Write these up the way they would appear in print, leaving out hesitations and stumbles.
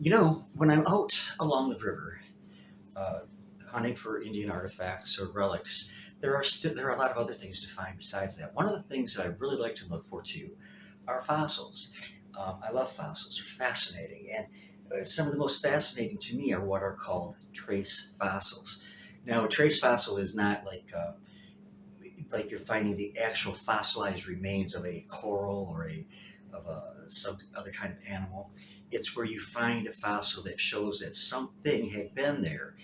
When I'm out along the river, uh, hunting for Indian artifacts or relics, there are a lot of other things to find besides that. One of the things that I really like to look for too are fossils. I love fossils; they're fascinating, and some of the most fascinating to me are what are called trace fossils. Now, a trace fossil is not like you're finding the actual fossilized remains of a coral or some other kind of animal. It's where you find a fossil that shows that something had been there,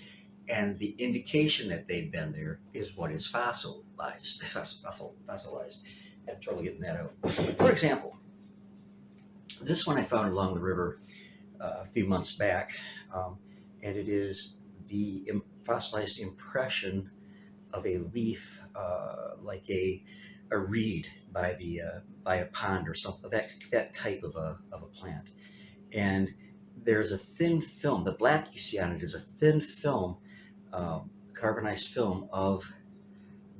and the indication that they've been there is what is fossilized. Fossilized. I have trouble getting that out. For example, this one I found along the river a few months back, and it is the fossilized impression of a leaf, like a reed by a pond or something. That type of a plant, and there's a thin film. The black you see on it is a thin film, carbonized film of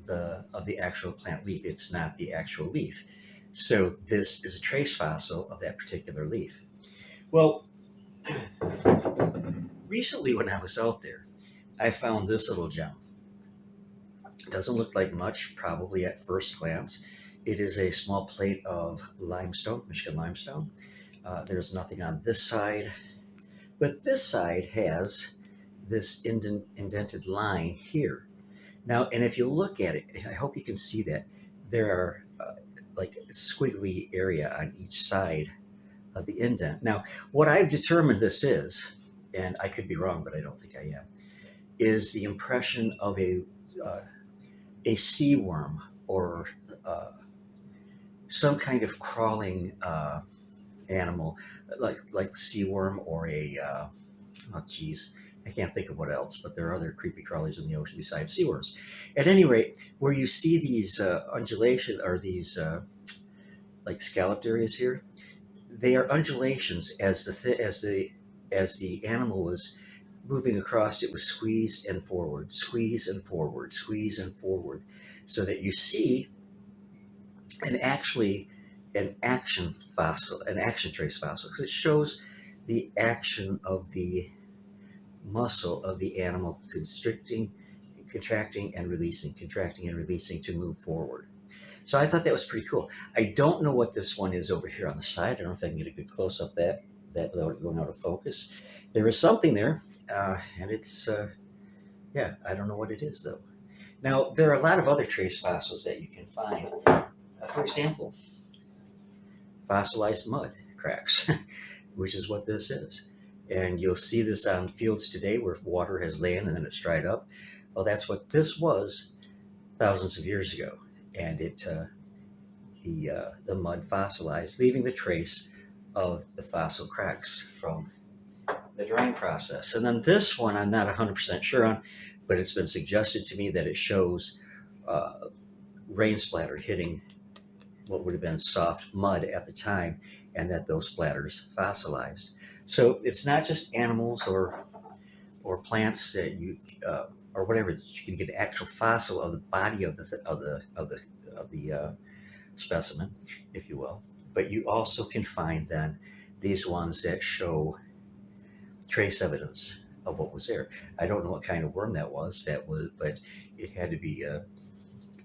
the actual plant leaf. It's not the actual leaf. So this is a trace fossil of that particular leaf. Well, recently when I was out there, I found this little gem. It doesn't look like much, probably at first glance. It is a small plate of limestone, Michigan limestone. There's nothing on this side, but this side has this indented line here. Now, and if you look at it, I hope you can see that there are like a squiggly area on each side of the indent. Now, what I've determined this is, and I could be wrong, but I don't think I am, is the impression of uh, a sea worm or uh, some kind of crawling animal, like sea worm or oh geez, I can't think of what else, but there are other creepy crawlies in the ocean besides seaworms. At any rate, where you see these undulation or these like scalloped areas here, they are undulations as the animal was moving across. It was squeeze and forward, squeeze and forward, squeeze and forward, so that you see an actually an action trace fossil, because it shows the action of the muscle of the animal constricting, contracting and releasing to move forward. So I thought that was pretty cool. I don't know what this one is over here on the side. I don't know if I can get a good close up that without it going out of focus. There is something there, and it's yeah, I don't know what it is though. Now there are a lot of other trace fossils that you can find. For example, fossilized mud cracks, which is what this is. And you'll see this on fields today where water has lain and then it's dried up. Well, that's what this was thousands of years ago, and the mud fossilized, leaving the trace of the fossil cracks from the drying process. And then this one, I'm not 100% sure on, but it's been suggested to me that it shows rain splatter hitting what would have been soft mud at the time, and that those splatters fossilized. So it's not just animals or plants that you or whatever that you can get an actual fossil of the body of the specimen, if you will. But you also can find then these ones that show trace evidence of what was there. I don't know what kind of worm that was. But it had to be a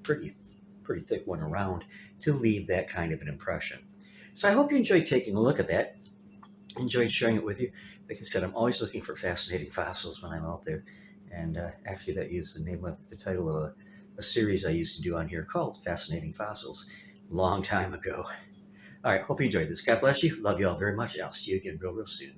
pretty pretty thick one around to leave that kind of an impression. So I hope you enjoyed taking a look at that. Enjoyed sharing it with you. Like I said, I'm always looking for fascinating fossils when I'm out there. And actually, that is the name of the title of a series I used to do on here called Fascinating Fossils, a long time ago. All right, hope you enjoyed this. God bless you. Love you all very much. And I'll see you again real soon.